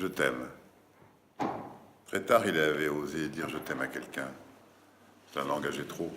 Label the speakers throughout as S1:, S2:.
S1: Je t'aime. Très tard, il avait osé dire je t'aime à quelqu'un. Ça l'engageait trop.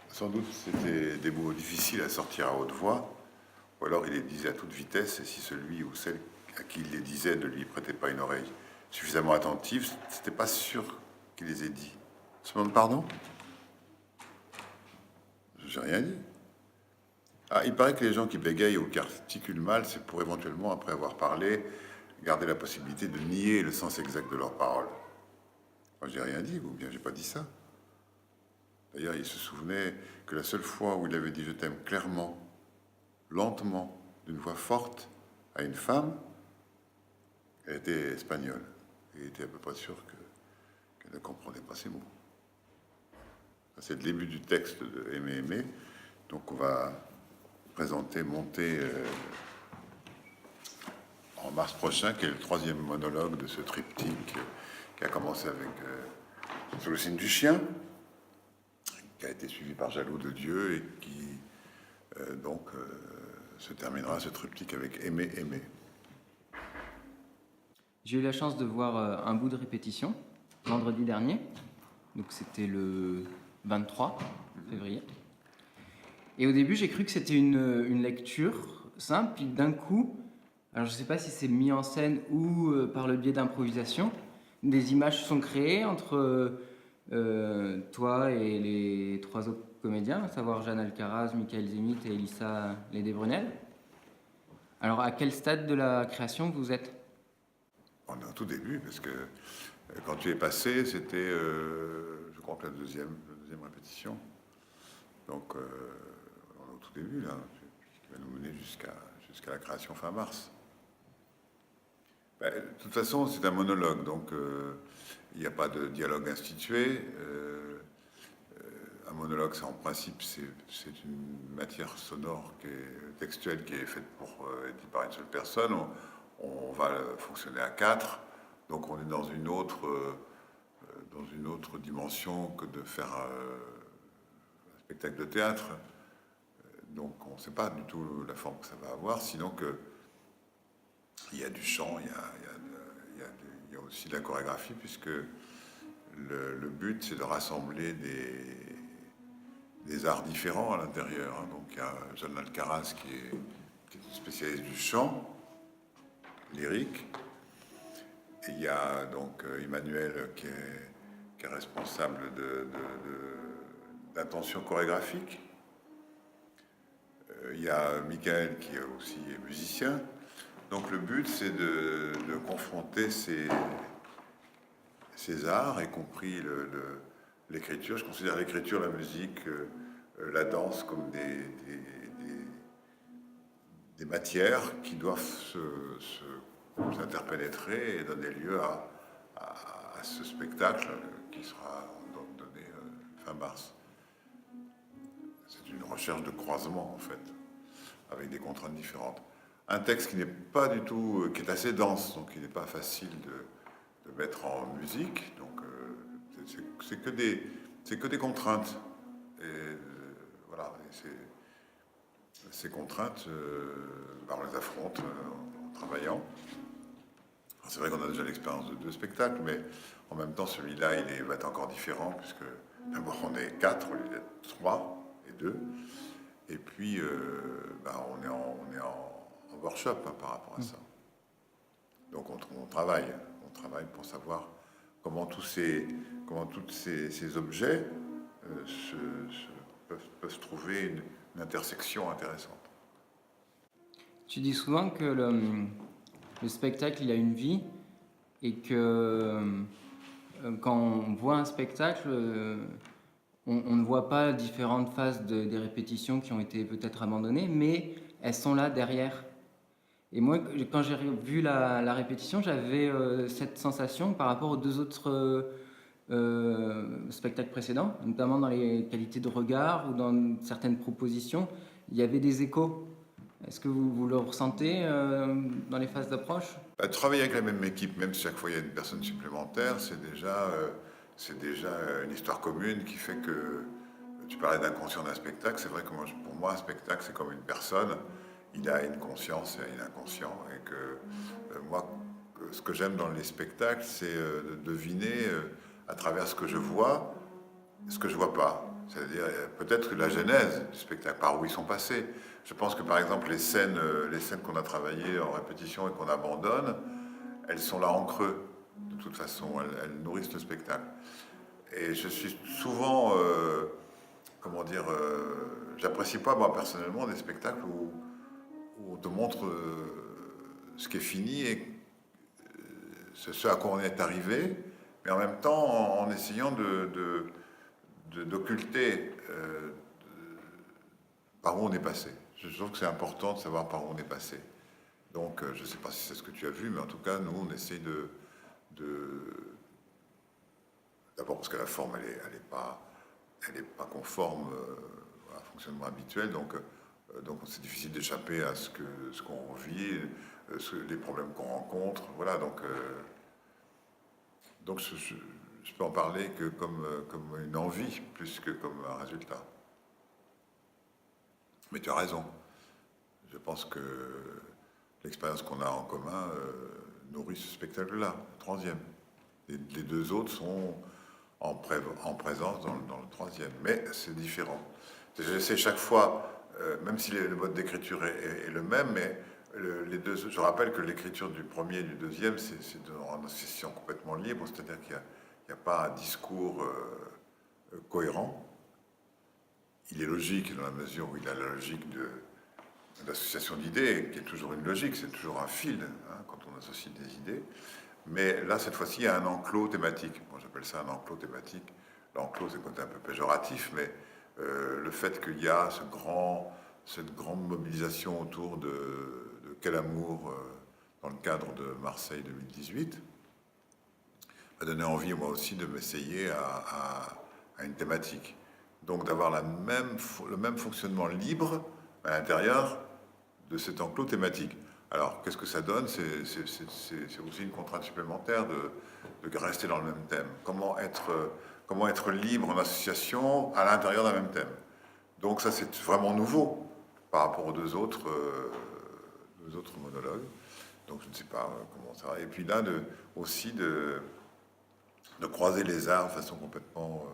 S1: Sans doute, c'était des mots difficiles à sortir à haute voix, ou alors il les disait à toute vitesse, et si celui ou celle à qui il les disait ne lui prêtait pas une oreille suffisamment attentive, c'était pas sûr qu'il les ait dit. Je demande pardon? J'ai rien dit. Ah, il paraît que les gens qui bégayent ou qui articulent mal, c'est pour éventuellement, après avoir parlé, garder la possibilité de nier le sens exact de leurs paroles. Moi, j'ai rien dit, ou bien j'ai pas dit ça. D'ailleurs, il se souvenait que la seule fois où il avait dit je t'aime clairement, lentement, d'une voix forte à une femme, elle était espagnole. Il était à peu près sûr qu'elle ne comprenait pas ces mots. C'est le début du texte de Aimer, aimer. Donc on va présenter, monter en mars prochain, qui est le troisième monologue de ce triptyque qui a commencé avec Sous le signe du chien, qui a été suivi par Jaloux de Dieu et qui se terminera ce triptyque avec Aimer, aimer.
S2: J'ai eu la chance de voir un bout de répétition vendredi dernier, donc c'était le 23 février. Et au début, j'ai cru que c'était une lecture simple, puis d'un coup, alors je ne sais pas si c'est mis en scène ou par le biais d'improvisation, des images sont créées entre toi et les trois autres comédiens, à savoir Jeanne Alcaraz, Michael Zemit et Elissa Lédé-Brunel. Alors, à quel stade de la création vous êtes?
S1: On est au tout début, parce que quand tu es passé, c'était, je crois que la deuxième répétition. Donc, on est au tout début, là, qui va nous mener jusqu'à la création fin mars. Ben, de toute façon, c'est un monologue, donc il n'y a pas de dialogue institué. Un monologue, en principe, c'est une matière sonore textuelle qui est faite pour être dit par une seule personne. On va fonctionner à 4, donc on est dans une autre dimension que de faire un spectacle de théâtre. Donc on ne sait pas du tout la forme que ça va avoir, sinon il y a du chant, il y a aussi de la chorégraphie, puisque le but c'est de rassembler des arts différents à l'intérieur. Hein. Donc il y a Jeanne Alcaraz qui est une spécialiste du chant lyrique. Et il y a donc Emmanuel qui est responsable d'intention chorégraphique. Il y a Michael qui est aussi musicien. Donc le but c'est de confronter ces arts, y compris l'écriture. Je considère l'écriture, la musique, la danse comme des matières qui doivent s'interpénétrer et donner lieu à ce spectacle qui sera donc donné fin mars. C'est une recherche de croisement, en fait, avec des contraintes différentes. Un texte qui n'est pas du tout, qui est assez dense, donc il n'est pas facile de mettre en musique. Donc c'est que des contraintes. Et voilà, et ces contraintes, on les affronte en travaillant. C'est vrai qu'on a déjà l'expérience de 2 spectacles, mais en même temps, celui-là, il va être encore différent, puisque d'abord, on est 4 au lieu d'être 3 et 2. Et puis, on est en workshop hein, par rapport à ça. Donc, on travaille pour savoir comment tous ces objets peuvent trouver une intersection intéressante.
S2: Tu dis souvent que le spectacle, il a une vie et que quand on voit un spectacle, on ne voit pas différentes phases des répétitions qui ont été peut-être abandonnées, mais elles sont là derrière. Et moi, quand j'ai vu la répétition, j'avais cette sensation par rapport aux 2 autres spectacles précédents, notamment dans les qualités de regard ou dans certaines propositions, il y avait des échos. Est-ce que vous le ressentez dans les phases d'approche?
S1: Travailler avec la même équipe, même si chaque fois il y a une personne supplémentaire, c'est déjà une histoire commune qui fait que tu parlais d'inconscient d'un spectacle. C'est vrai que pour moi, un spectacle, c'est comme une personne. il a une conscience et un inconscient, et que moi, ce que j'aime dans les spectacles, c'est de deviner à travers ce que je vois, ce que je vois pas. C'est-à-dire peut-être la genèse du spectacle, par où ils sont passés. Je pense que par exemple les scènes qu'on a travaillées en répétition et qu'on abandonne, elles sont là en creux. De toute façon, elles nourrissent le spectacle. Et je suis souvent, comment dire, j'apprécie pas moi personnellement des spectacles où on te montre ce qui est fini et ce à quoi on est arrivé, mais en même temps en essayant d'occulter par où on est passé. Je trouve que c'est important de savoir par où on est passé. Donc, je ne sais pas si c'est ce que tu as vu, mais en tout cas, nous, on essaye d'abord parce que la forme, elle est pas conforme à un fonctionnement habituel, donc c'est difficile d'échapper à ce qu'on vit, les problèmes qu'on rencontre. Voilà, donc je peux en parler que comme une envie plus que comme un résultat. Mais tu as raison. Je pense que l'expérience qu'on a en commun nourrit ce spectacle-là, le troisième. Les deux autres sont en présence dans le troisième, mais c'est différent. J'essaie chaque fois, même si le mode d'écriture est le même, mais les deux, je rappelle que l'écriture du premier et du deuxième, c'est en association complètement libre, c'est-à-dire qu'il n'y a pas un discours cohérent. Il est logique dans la mesure où il a la logique de l'association d'idées, qui est toujours une logique, c'est toujours un fil quand on associe des idées. Mais là, cette fois-ci, il y a un enclos thématique. Moi, j'appelle ça un enclos thématique. L'enclos, c'est un côté un peu péjoratif, mais le fait qu'il y a cette grande mobilisation autour de Quel amour dans le cadre de Marseille 2018 m'a donné envie, moi aussi, de m'essayer à une thématique. Donc d'avoir le même fonctionnement libre à l'intérieur de cet enclos thématique. Alors, qu'est-ce que ça donne? C'est aussi une contrainte supplémentaire de rester dans le même thème. Comment être libre en association à l'intérieur d'un même thème? Donc ça, c'est vraiment nouveau par rapport aux deux autres monologues. Donc je ne sais pas comment ça va. Et puis là, aussi de croiser les arts de façon complètement...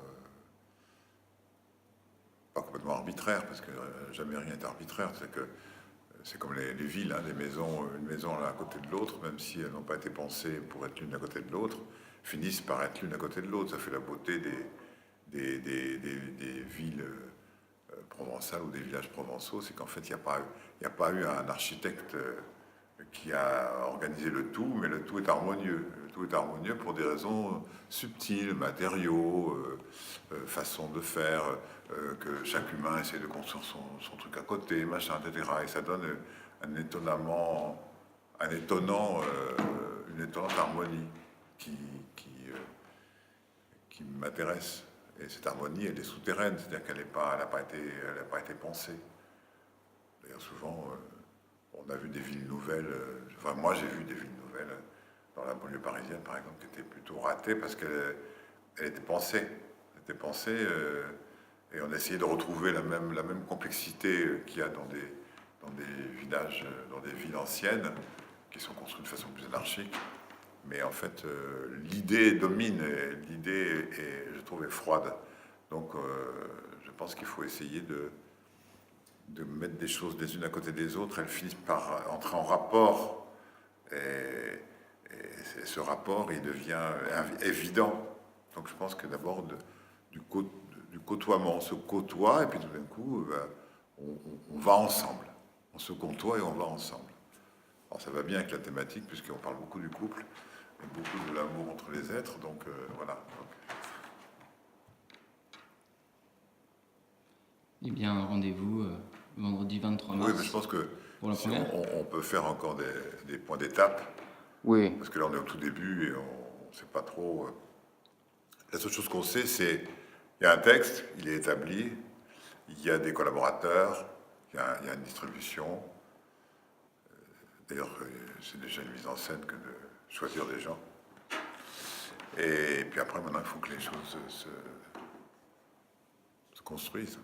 S1: pas complètement arbitraire, parce que jamais rien n'est arbitraire. C'est comme les villes, des maisons, une maison l'un à côté de l'autre, même si elles n'ont pas été pensées pour être l'une à côté de l'autre, finissent par être l'une à côté de l'autre. Ça fait la beauté des villes provençales ou des villages provençaux, c'est qu'en fait, il n'y a pas eu un architecte qui a organisé le tout, mais le tout est harmonieux. Le tout est harmonieux pour des raisons subtiles, matériaux, façon de faire, que chaque humain essaie de construire son truc à côté, machin, etc. Et ça donne une étonnante harmonie qui m'intéresse. Et cette harmonie, elle est souterraine, c'est-à-dire qu'elle n'a pas été pensée. D'ailleurs, souvent, on a vu des villes nouvelles, enfin moi j'ai vu des villes nouvelles dans la banlieue parisienne par exemple, qui étaient plutôt ratées parce qu'elle était pensée. Elle était pensée et on essayait de retrouver la même complexité qu'il y a dans des villages, dans des villes anciennes qui sont construites de façon plus anarchique. Mais en fait, l'idée domine, l'idée, je trouve, est froide. Donc je pense qu'il faut essayer de mettre des choses les unes à côté des autres, elles finissent par entrer en rapport. Et ce rapport, il devient évident. Donc je pense que d'abord, du côtoiement, on se côtoie, et puis tout d'un coup, on va ensemble. On se côtoie et on va ensemble. Alors ça va bien avec la thématique, puisqu'on parle beaucoup du couple, et beaucoup de l'amour entre les êtres, donc voilà.
S2: Eh bien, rendez-vous vendredi 23 mars.
S1: Oui, mais je pense que
S2: pour la première.
S1: On peut faire encore des points d'étape.
S2: Oui.
S1: Parce que là, on est au tout début et on ne sait pas trop. La seule chose qu'on sait, c'est qu'il y a un texte, il est établi, il y a des collaborateurs, il y a une distribution. D'ailleurs, c'est déjà une mise en scène que de choisir des gens. Et puis après, maintenant, il faut que les choses se construisent.